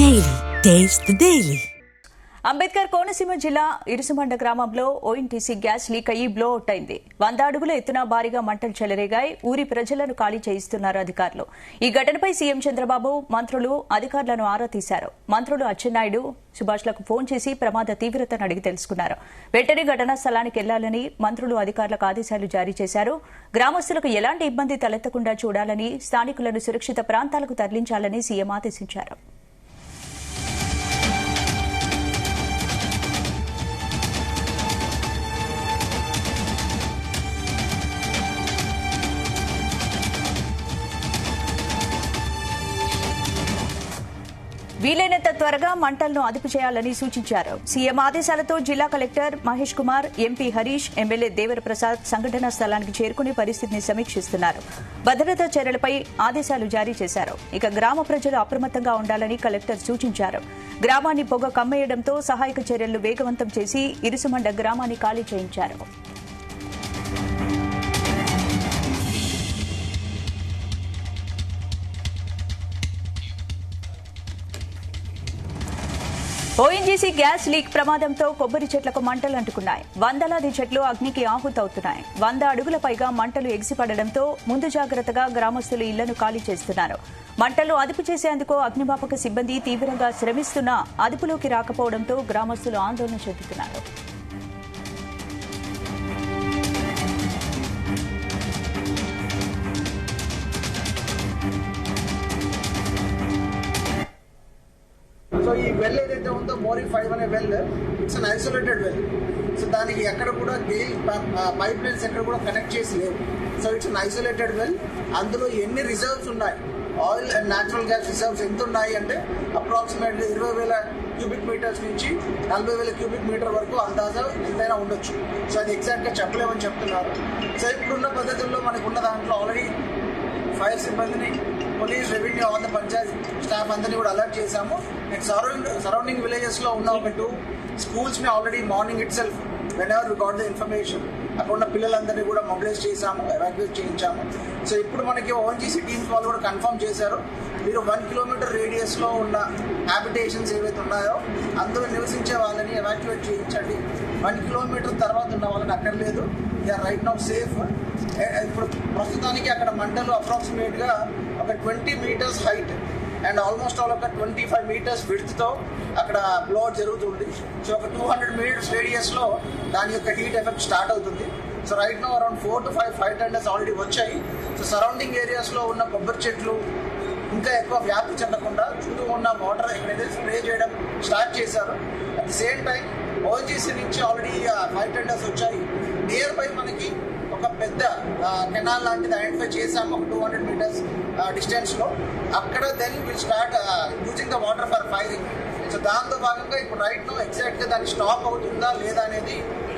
Daily. Taste the Daily. Ambedkar Konaseema జిల్లా ఇరుసుమండ గ్రామంలో ONGC gas leak అయ్యి బ్లో అవుట్ అయింది. 100 అడుగుల ఎత్తున భారీగా మంటలు చెలరేగాయి. ఊరి ప్రజలను ఖాళీ చేయిస్తున్నారు అధికారులు. ఈ ఘటనపై సీఎం చంద్రబాబు, మంత్రులు అధికారులను ఆరా తీశారు. మంత్రులు అచ్చెన్నాయుడు, సుభాష్లకు ఫోన్ చేసి ప్రమాద తీవ్రతను అడిగి తెలుసుకున్నారు. వెంటనే ఘటనా స్థలానికి వెళ్లాలని మంత్రులు అధికారులకు ఆదేశాలు జారీ చేశారు. గ్రామస్తులకు ఎలాంటి ఇబ్బంది తలెత్తకుండా చూడాలని, స్థానికులను సురక్షిత ప్రాంతాలకు తరలించాలని సీఎం ఆదేశించారు. వీలైనంత త్వరగా మంటలను అదుపు చేయాలని సూచించారు. సీఎం ఆదేశాలతో జిల్లా collector Mahesh Kumar, MP Harish, MLA Devaraprasad సంఘటనా స్థలానికి చేరుకుని పరిస్థితిని సమీక్షిస్తున్నారు. భద్రతా చర్యలపై ఆదేశాలు జారీ చేశారు. ఇక గ్రామ ప్రజలు అప్రమత్తంగా ఉండాలని కలెక్టర్ సూచించారు. గ్రామాన్ని పొగ కమ్మేయడంతో సహాయక చర్యలను వేగవంతం చేసి ఇరుసుమండ గ్రామాన్ని ఖాళీ చేయించారు. ఓఎన్జీసీ గ్యాస్ లీక్ ప్రమాదంతో కొబ్బరి చెట్లకు మంటలు అంటుకున్నాయి. వందలాది చెట్లు అగ్నికి ఆహుతవుతున్నాయి. 100 అడుగుల పైగా మంటలు ఎగిసిపడడంతో ముందు జాగ్రత్తగా గ్రామస్తులు ఇళ్లను ఖాళీ చేస్తున్నారు. మంటలు అదుపు చేసేందుకు అగ్నిమాపక సిబ్బంది తీవ్రంగా శ్రమిస్తున్నా అదుపులోకి రాకపోవడంతో గ్రామస్తులు ఆందోళన చెందుతున్నారు. సో ఈ వెల్ ఏదైతే ఉందో మోరీ 5 అనే well, it's an isolated well. So దానికి ఎక్కడ కూడా గెయిల్ పైప్ లైన్స్ ఎక్కడ కూడా కనెక్ట్ చేసి లేవు. So it's an isolated well. అందులో ఎన్ని రిజర్వ్స్ ఉన్నాయి, oil and natural gas reserves ఎంత ఉన్నాయి అంటే అప్రాక్సిమేట్లీ 20,000 క్యూబిక్ మీటర్స్ నుంచి 40,000 క్యూబిక్ మీటర్ వరకు అందాజా ఎంతైనా ఉండొచ్చు. సో అది ఎగ్జాక్ట్గా చెప్పలేమని చెప్తున్నారు. సో ఇప్పుడున్న పద్ధతుల్లో మనకున్న దాంట్లో ఆల్రెడీ ఫైర్ సిబ్బందిని, police, revenue, on the Panchayat staff అందరినీ కూడా అలర్ట్ చేశాము. అండ్ సరౌండింగ్ విలేజెస్ లో ఉన్న ఒక 2 స్కూల్స్ ని already morning itself whenever we got the information అక్కడ ఉన్న పిల్లలందరినీ కూడా మొబిలైజ్ చేశాము, ఎవాక్యుయేట్ చేయించాము. సో ఇప్పుడు మనకి ఓఎన్జీసీ టీమ్స్ వాళ్ళు కూడా కన్ఫర్మ్ చేశారు, మీరు 1 కిలోమీటర్ రేడియస్ లో ఉన్న హ్యాబిటేషన్స్ ఏవైతే ఉన్నాయో అందులో నివసించే వాళ్ళని ఎవాక్యుయేట్ చేయించండి. 1 కిలోమీటర్ తర్వాత ఉన్న వాళ్ళని అక్కర్లేదు, they are right now safe. ఇప్పుడు ప్రస్తుతానికి అక్కడ మంటలు అప్రాక్సిమేట్ గా ఒక 20 metres height and almost all ఒక 25 మీటర్స్ విడ్త్ తో అక్కడ బ్లో జరుగుతుంది. సో ఒక 200 మీటర్స్ రేడియస్ లో దాని యొక్క హీట్ ఎఫెక్ట్ స్టార్ట్ అవుతుంది. So right now around 4 to 5 fire tenders already వచ్చాయి. సో సరౌండింగ్ ఏరియాస్ లో ఉన్న కొబ్బరి చెట్లు ఇంకా ఎక్కువ వ్యాప్తి చెందకుండా చుట్టూ ఉన్న వాటర్ ఎక్కడైతే స్ప్రే చేయడం స్టార్ట్ చేశారు. At the same time ONGC నుంచి ఆల్రెడీ ఫైర్ టెండర్స్ వచ్చాయి. నియర్ బై మనకి ఒక పెద్ద కెనాల్ లాంటిది ఐడెంటిఫై చేసాము, ఒక 200 మీటర్స్ డిస్టెన్స్ లో. అక్కడ then will start using the water for firing. So దాంతో భాగంగా ఇప్పుడు రైట్ నో ఎగ్జాక్ట్ గా దాన్ని స్టాప్ అవుతుందా లేదా అనేది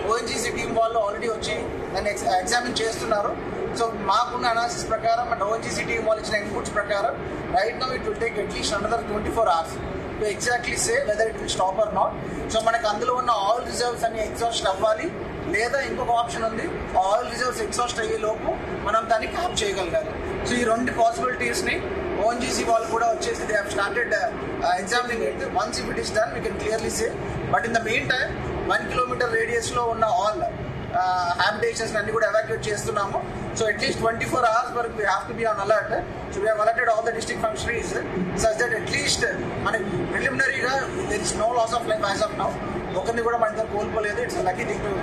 ఓఎన్జీసీ టీం వాళ్ళు ఆల్రెడీ వచ్చి దాన్ని ఎగ్జామిన్ చేస్తున్నారు. సో మాకున్న అనాలిసిస్ ప్రకారం అండ్ ఓఎన్జీసీ టీం వాళ్ళు ఇచ్చిన ఇన్పుట్స్ ప్రకారం right now it will take at least another 24 hours to exactly say whether it will stop or not. So మనకు అందులో ఉన్న ఆయిల్ రిజర్వ్స్ అన్ని ఎగ్జాస్ట్ అవ్వాలి, లేదా ఇంకొక ఆప్షన్ ఉంది, ఆయిల్ రిజర్వ్స్ ఎగ్జాస్ట్ అయ్యే లోపు మనం దాన్ని క్యాప్ చేయగలగాలి. సో ఈ 2 పాసిబిలిటీస్ ని ఓఎన్జీసీ వాళ్ళు కూడా వచ్చేసి they have started examining it. Once if it is done we can clearly say. But in the main time 1 kilometre radius లో ఉన్న ఆల్ హ్యాబిటేషన్స్ అన్ని కూడా ఎవాక్యుయేట్ చేస్తున్నాము. సో అట్లీస్ట్ 24 hours వరకు we have to be on alert. So we have alerted all the district functionaries such that at least మనకి ప్రిలిమినరీగా there is no loss of life as of now. ఒకరిని కూడా మన దగ్గర కోల్పోలేదు. It's lucky thing to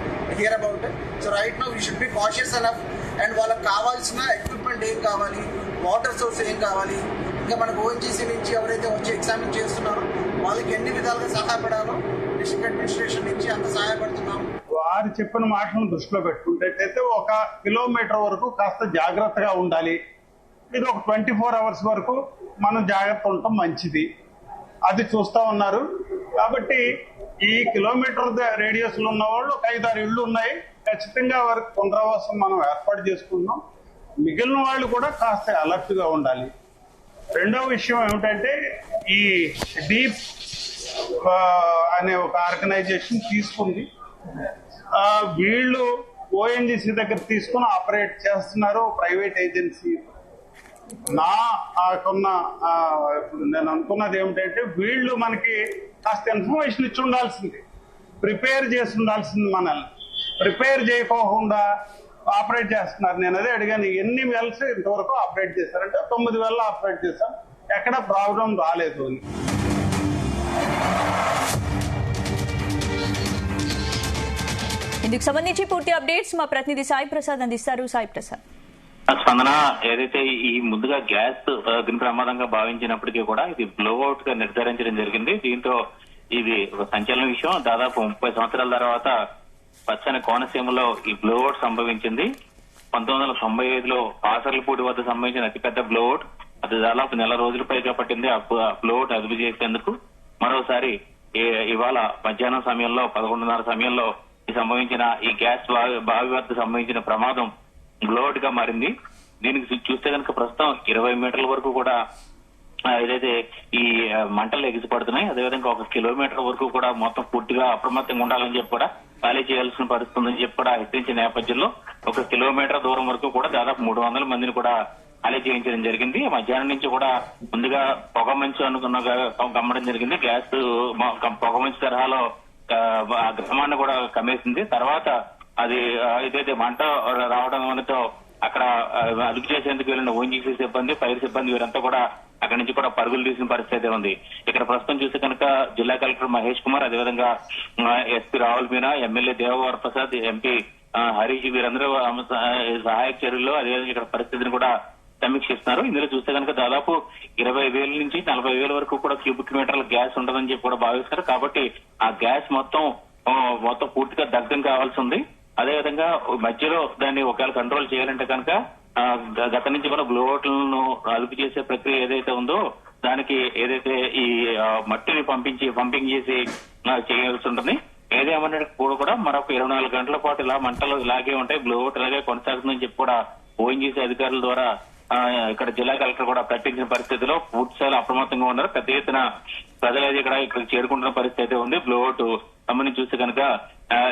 hear about. So right now we should be cautious enough. And వాళ్ళకి కావాల్సిన equipment ఏం కావాలి, వాటర్ సోర్స్ ఏం కావాలి, ఇంకా మనకు ఓఎన్జీసీ నుంచి ఎవరైతే వచ్చి ఎగ్జామిన్ చేస్తున్నారో వాళ్ళకి ఎన్ని విధాలుగా సహాయపడాలో డిస్ట్రిక్ట్ అడ్మినిస్ట్రేషన్ నుంచి అంత సహాయపడుతున్నాం. వారు చెప్పిన మాటలను దృష్టిలో పెట్టుకుంటే 1 కిలోమీటర్ వరకు కాస్త జాగ్రత్తగా ఉండాలి. ఇది ఒక 24 hours వరకు మనం జాగ్రత్త ఉండటం మంచిది. అది చూస్తా ఉన్నారు. కాబట్టి ఈ కిలోమీటర్ రేడియస్ లో ఉన్న వాళ్ళు ఒక 5-6 ఇళ్లు ఉన్నాయి. ఖచ్చితంగా వారికి పునరావాసం మనం ఏర్పాటు చేసుకుందాం. మిగిలిన వాళ్ళు కూడా కాస్త అలర్ట్ గా ఉండాలి. రెండవ విషయం ఏమిటంటే ఈ డీప్ అనే ఒక ఆర్గనైజేషన్ తీసుకుంది. వీళ్ళు ఓఎన్జీసీ దగ్గర తీసుకుని ఆపరేట్ చేస్తున్నారు, ప్రైవేట్ ఏజెన్సీ. నాకున్న నేను అనుకున్నది ఏమిటంటే వీళ్ళు మనకి కాస్త ఇన్ఫర్మేషన్ ఇచ్చి ఉండాల్సింది, ప్రిపేర్ చేసి ఉండాల్సింది. మనల్ని ప్రిపేర్ చేయకోకుండా ఆపరేట్ చేస్తున్నారు. నేను అదే అడిగాను, ఎన్ని వెల్స్ ఇంతవరకు ఆపరేట్ చేశారంటే 9 వెల్ ఆపరేట్ చేశాం, ఎక్కడ ప్రాబ్లం రాలేదు అని. ఇందుకు సంబంధించి పూర్తి అప్డేట్స్ మా ప్రతినిధి సాయి ప్రసాద్ అందిస్తారు. సాయి ప్రసాద్. స్పందన, ఏదైతే ఈ ముందుగా గ్యాస్ అగ్ని ప్రమాదంగా భావించినప్పటికీ కూడా ఇది బ్లోఅవుట్ గా నిర్ధారించడం జరిగింది. దీంతో ఇది ఒక సంచలన విషయం. దాదాపు 30 సంవత్సరాల తర్వాత పచ్చని కోనసీమలో ఈ బ్లోఅవుట్ సంభవించింది. 1995లో కాసర్లపూడి వద్ద సంభవించిన అతిపెద్ద బ్లోఅవుట్. అది దాదాపు నెల రోజుల పైగా పట్టింది ఆ బ్లోఅవుట్ అదుపు చేసేందుకు. మరోసారి ఇవాళ మధ్యాహ్నం సమయంలో 11:30 సమయంలో సంభవించిన ఈ గ్యాస్ బావి వద్ద సంభవించిన ప్రమాదం బ్లోఅవుట్ గా మారింది. దీనికి చూస్తే కనుక ప్రస్తుతం 20 మీటర్ల వరకు కూడా ఏదైతే ఈ మంటలు ఎగిసిపడుతున్నాయి. అదేవిధంగా 1 కిలోమీటర్ వరకు కూడా మొత్తం పూర్తిగా అప్రమత్తంగా ఉండాలని చెప్పి కూడా ఖాళీ చేయాల్సిన పరిస్థితి ఉందని చెప్పి కూడా హెచ్చరించిన నేపథ్యంలో 1 కిలోమీటర్ దూరం వరకు కూడా దాదాపు 300 మందిని కూడా ఖాళీ చేయించడం జరిగింది. మధ్యాహ్నం నుంచి కూడా ముందుగా పొగ మంచు గమ్మడం జరిగింది. గ్యాస్ పొగ మంచు తరహాలో గ్రామాన్ని కూడా కమ్మేసింది. తర్వాత అది ఏదైతే మంట రావడంతో అక్కడ అదుపు చేసేందుకు వెళ్ళిన ఓఎన్జీసీ సిబ్బంది, ఫైర్ సిబ్బంది వీరంతా కూడా అక్కడి నుంచి కూడా పరుగులు తీసిన పరిస్థితి ఉంది. ఇక్కడ ప్రస్తుతం చూస్తే కనుక జిల్లా కలెక్టర్ మహేష్ కుమార్, అదేవిధంగా SP Rahul Meena, MLA Devavara Prasad, MP Harish వీరందరూ సహాయక చర్యల్లో అదేవిధంగా ఇక్కడ పరిస్థితిని కూడా సమీక్షిస్తున్నారు. ఇందులో చూస్తే కనుక దాదాపు 20,000 నుంచి 40,000 వరకు కూడా క్యూబిక్ మీటర్ల గ్యాస్ ఉంటుందని చెప్పి కూడా భావిస్తారు. కాబట్టి ఆ గ్యాస్ మొత్తం పూర్తిగా దగ్ధం కావాల్సి ఉంది. అదేవిధంగా మధ్యలో దాన్ని ఒకవేళ కంట్రోల్ చేయాలంటే కనుక గత నుంచి కూడా బ్లోఅవుట్లను అదుపు చేసే ప్రక్రియ ఏదైతే ఉందో దానికి ఏదైతే ఈ మట్టిని పంపింగ్ చేసి చేయాల్సి ఉంటుంది. ఏదేమన్నట్టు కూడా మరొక 24 గంటల పాటు ఇలా మంటలు ఇలాగే ఉంటాయి, బ్లోఅవుట్ ఇలాగే కొనసాగుతుందని చెప్పి కూడా ఓఎన్జీసీ అధికారుల ద్వారా ఇక్కడ జిల్లా కలెక్టర్ కూడా ప్రకటించిన పరిస్థితిలో పూర్తి స్థాయిలో అప్రమత్తంగా ఉన్నారు. పెద్ద ఎత్తున ప్రజలు అయితే ఇక్కడ చేరుకుంటున్న పరిస్థితి ఉంది. బ్లోఅవుట్ సంబంధించి చూస్తే కనుక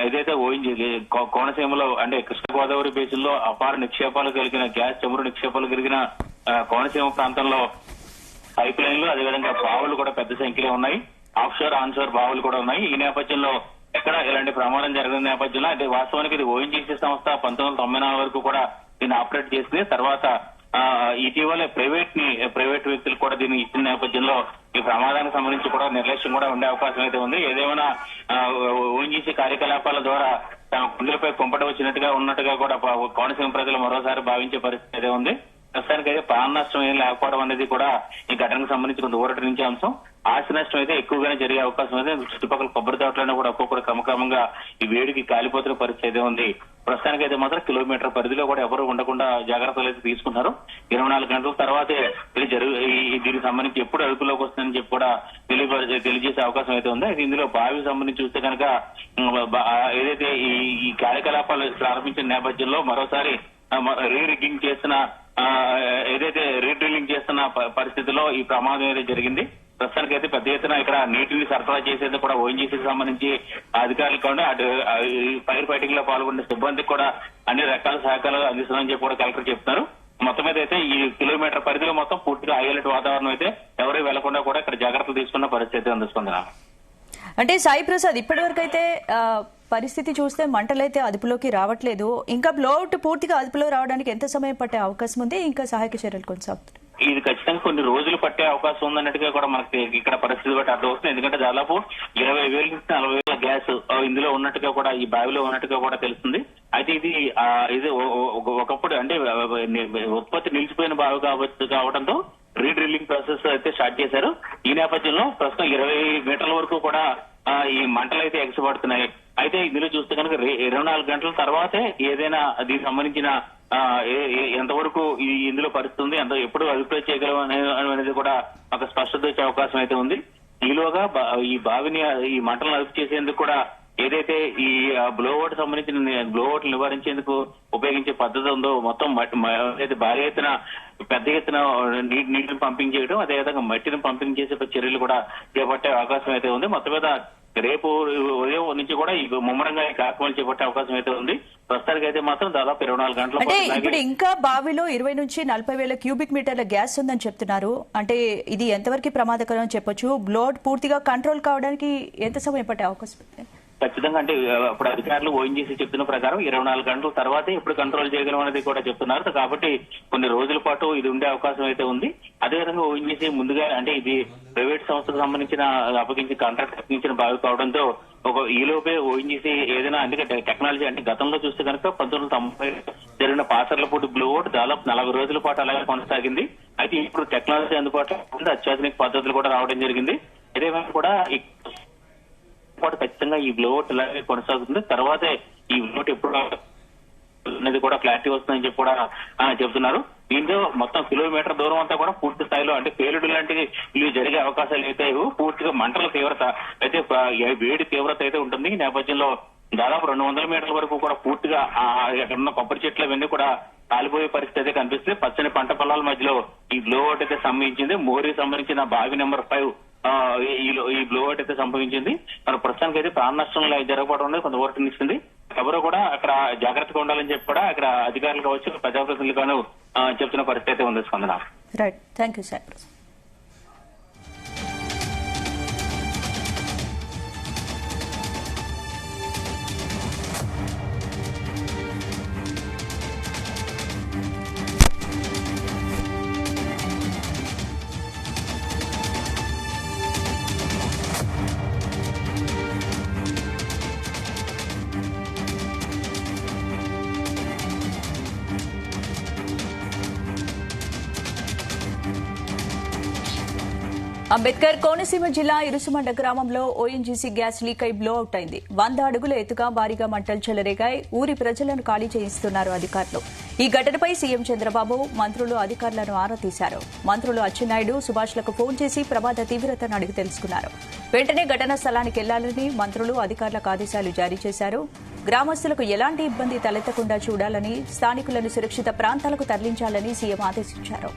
ఏదైతే ఓఎన్జీసీ కోనసీమలో అంటే కృష్ణ గోదావరి బేసిన్లో అపార నిక్షేపాలు కలిగిన గ్యాస్ చమురు నిక్షేపాలు కలిగిన కోనసీమ ప్రాంతంలో పైప్ లైన్లు అదేవిధంగా బావులు కూడా పెద్ద సంఖ్యలో ఉన్నాయి. ఆఫ్షోర్ ఆన్షోర్ బావులు కూడా ఉన్నాయి. ఈ నేపథ్యంలో ఎక్కడ ఇలాంటి ప్రమాదం జరిగిన నేపథ్యంలో అయితే వాస్తవానికి ఇది ఓఎన్జీసీ సంస్థ 1994 వరకు కూడా దీన్ని ఆపరేట్ చేసింది. తర్వాత ఇటీవల ప్రైవేట్ వ్యక్తులు కూడా దీన్ని ఇచ్చిన నేపథ్యంలో ఈ ప్రమాదానికి సంబంధించి కూడా నిర్లక్ష్యం కూడా ఉండే అవకాశం అయితే ఉంది. ఏదేమైనా ఓఎన్జీసీ కార్యకలాపాల ద్వారా తమ గుండెలపై కుంపట ఉన్నట్టుగా కూడా కోనసీమ ప్రజలు మరోసారి భావించే పరిస్థితి అయితే ఉంది. ప్రస్తుతానికి అయితే ప్రాణ నష్టం ఏం లేకపోవడం అనేది కూడా ఈ ఘటనకు సంబంధించి కొంత ఊరటనించే అంశం. ఆస్తి నష్టం అయితే ఎక్కువగానే జరిగే అవకాశం అయితే చుట్టుపక్కల కొబ్బరి తోటలను కూడా ఒక్కొక్కరు క్రమక్రమంగా ఈ వేడికి కాలిపోతున్న పరిస్థితి అయితే ఉంది. ప్రస్తుతానికి అయితే మాత్రం కిలోమీటర్ పరిధిలో కూడా ఎవరు ఉండకుండా జాగ్రత్తలు అయితే తీసుకుంటున్నారు. 24 గంటల తర్వాతే దీనికి సంబంధించి ఎప్పుడు అదుపులోకి వస్తుందని చెప్పి కూడా తెలియజేసే అవకాశం అయితే ఉంది. అయితే ఇందులో బావి సంబంధించి చూస్తే కనుక ఏదైతే ఈ కార్యకలాపాలు ప్రారంభించిన నేపథ్యంలో మరోసారి రీరిగ్గింగ్ చేస్తున్న ఏదైతే రీడ్రిల్లింగ్ చేస్తున్న పరిస్థితిలో ఈ ప్రమాదం ఏదైతే జరిగింది. ప్రస్తుతానికి అయితే పెద్ద ఎత్తున ఇక్కడ నీటిని సరఫరా చేసేందుకు కూడా ఓఎన్జీసీకి సంబంధించి అధికారులు కూడా అటు ఫైర్ ఫైటింగ్ లో పాల్గొన్న సిబ్బందికి కూడా అన్ని రకాల సహకారాలు అందిస్తుందని చెప్పి కూడా కలెక్టర్ చెప్తున్నారు. మొత్తం మీద అయితే ఈ కిలోమీటర్ పరిధిలో మొత్తం పూర్తిగా హైలైట్ వాతావరణం అయితే ఎవరు వెళ్లకుండా కూడా ఇక్కడ జాగ్రత్తలు తీసుకున్న పరిస్థితి అందుకుంటున్నారు. అంటే సాయి ప్రసాద్, ఇప్పటి వరకు అయితే పరిస్థితి చూస్తే మంటలైతే అదుపులోకి రావట్లేదు. ఇంకా బ్లోఅవుట్ పూర్తిగా అదుపులో రావడానికి ఎంత సమయం పట్టే అవకాశం ఉంది? ఇంకా సహాయక చర్యలు కొనసాగుతాయి? ఇది ఖచ్చితంగా కొన్ని రోజులు పట్టే అవకాశం ఉందన్నట్టుగా కూడా మనకి ఇక్కడ పరిస్థితి బట్టి అర్థమవుతుంది. ఎందుకంటే దాదాపు 20,000 నుంచి 40,000 గ్యాస్ ఇందులో ఉన్నట్టుగా కూడా ఈ బావిలో ఉన్నట్టుగా కూడా తెలుస్తుంది. అయితే ఇది ఒకప్పుడు అంటే ఉత్పత్తి నిలిచిపోయిన బావి కావడంతో రీడ్రిల్లింగ్ ప్రాసెస్ అయితే స్టార్ట్ చేశారు. ఈ నేపథ్యంలో ప్రస్తుతం 20 మీటర్ల వరకు కూడా ఈ మంటలు అయితే ఎగసిపడుతున్నాయి. అయితే ఇందులో చూస్తే కనుక 24 గంటల తర్వాతే ఏదైనా దీనికి సంబంధించిన ఎంతవరకు ఇందులో పరిస్థితి ఉంది, ఎప్పుడు అభిప్రాయం చేయగలం అనేది కూడా ఒక స్పష్టత వచ్చే అవకాశం అయితే ఉంది. ఈలోగా ఈ బావిని ఈ మంటలను అదుపు చేసేందుకు కూడా ఏదైతే ఈ బ్లోఅవుట్ సంబంధించిన బ్లోఅవుట్ నివారించేందుకు ఉపయోగించే పద్ధతి ఉందో మొత్తం భారీ ఎత్తున పెద్ద ఎత్తున నీటిని పంపింగ్ చేయడం, అదేవిధంగా మట్టిని పంపింగ్ చేసే చర్యలు కూడా చేపట్టే అవకాశం అయితే ఉంది. మొత్తం మీద రేపు ఉదయం నుంచి కూడా ఈ ముమ్మరంగా ఈ కార్యక్రమాలు చేపట్టే అవకాశం అయితే ఉంది. ప్రస్తుతానికి అయితే మాత్రం దాదాపు 24 గంటల అంటే ఇప్పుడు ఇంకా బావిలో 20 నుంచి 40,000 క్యూబిక్ మీటర్ల గ్యాస్ ఉందని చెప్తున్నారు. అంటే ఇది ఎంతవరకు ప్రమాదకరం అని చెప్పొచ్చు? బ్లోడ్ పూర్తిగా కంట్రోల్ కావడానికి ఎంత సమయం పట్టే అవకాశం ఉంది? ఖచ్చితంగా అంటే ఇప్పుడు అధికారులు ఓఎన్జీసీ చెప్తున్న ప్రకారం 24 గంటల తర్వాతే ఇప్పుడు కంట్రోల్ చేయగలం అనేది కూడా చెప్తున్నారు. కాబట్టి కొన్ని రోజుల పాటు ఇది ఉండే అవకాశం అయితే ఉంది. అదేవిధంగా ఓఎన్జీసీ ముందుగా అంటే ఇది ప్రైవేట్ సంస్థకు సంబంధించిన అప్పగించిన కాంట్రాక్ట్ అప్పగించిన బావి కావడంతో ఈలోపే ఓఎన్జీసీ ఏదైనా అందుకే టెక్నాలజీ అంటే గతంలో చూస్తే కనుక 1990 జరిగిన పాసర్లపూడి బ్లోఅవుట్ దాదాపు 40 రోజుల పాటు అలాగే కొనసాగింది. అయితే ఇప్పుడు టెక్నాలజీ అందుబాటులో ఉంది, అత్యాధునిక పద్ధతులు కూడా రావడం జరిగింది. ఏదేమైనా కూడా ఖచ్చితంగా ఈ బ్లోఅవుట్ ఇలాగే కొనసాగుతుంది. తర్వాతే ఈ బ్లోఅవుట్ ఎప్పుడు అనేది కూడా క్లారిటీ వస్తుందని చెప్పి కూడా చెబుతున్నారు. దీంతో మొత్తం కిలోమీటర్ దూరం అంతా కూడా పూర్తి స్థాయిలో అంటే పేలుడు లాంటివి ఇవి జరిగే అవకాశాలు అయితే పూర్తిగా మంటల తీవ్రత అయితే వేడి తీవ్రత అయితే ఉంటుంది. ఈ నేపథ్యంలో దాదాపు 200 మీటర్ల వరకు కూడా పూర్తిగా అక్కడ ఉన్న కొబ్బరి చెట్లు అవన్నీ కూడా కాలిపోయే పరిస్థితి అయితే కనిపిస్తుంది. పచ్చని పంట పొలాల మధ్యలో ఈ బ్లోఅవుట్ అయితే సంభవించింది. మోరీ సంబంధించిన బావి నెంబర్ 5 ఈ బ్లోఅవుట్ అయితే సంభవించింది. మరి ప్రస్తుతానికి అయితే ప్రాణ నష్టం జరగకపోవడం అనేది కొంత ఊరటనిస్తుంది. ఎవరో కూడా అక్కడ జాగ్రత్తగా ఉండాలని చెప్పి కూడా అక్కడ అధికారులు కావచ్చు, ప్రజాప్రతినిధులు గాను చెప్తున్న పరిస్థితి అయితే ఉంది. స్పందన. Right, thank you sir. Ambedkar Konaseema జిల్లా ఇరుసుమండ గ్రామంలో ఓఎన్జీసీ గ్యాస్ లీక్ అయి బ్లో అవుట్ అయింది. 100 అడుగుల ఎత్తుగా భారీగా మంటలు చెలరేగాయి. ఊరి ప్రజలను ఖాళీ చేయిస్తున్నారు అధికారులు. ఈ ఘటనపై సీఎం చంద్రబాబు, మంత్రులు అధికారులను ఆరా తీశారు. మంత్రులు అచ్చెన్నాయుడు, సుభాష్లకు ఫోన్ చేసి ప్రమాద తీవ్రతను అడిగి తెలుసుకున్నారు. వెంటనే ఘటనా స్థలానికి వెళ్లాలని మంత్రులు అధికారులకు ఆదేశాలు జారీ చేశారు. గ్రామస్తులకు ఎలాంటి ఇబ్బంది తలెత్తకుండా చూడాలని, స్థానికులను సురక్షిత ప్రాంతాలకు తరలించాలని సీఎం ఆదేశించారు.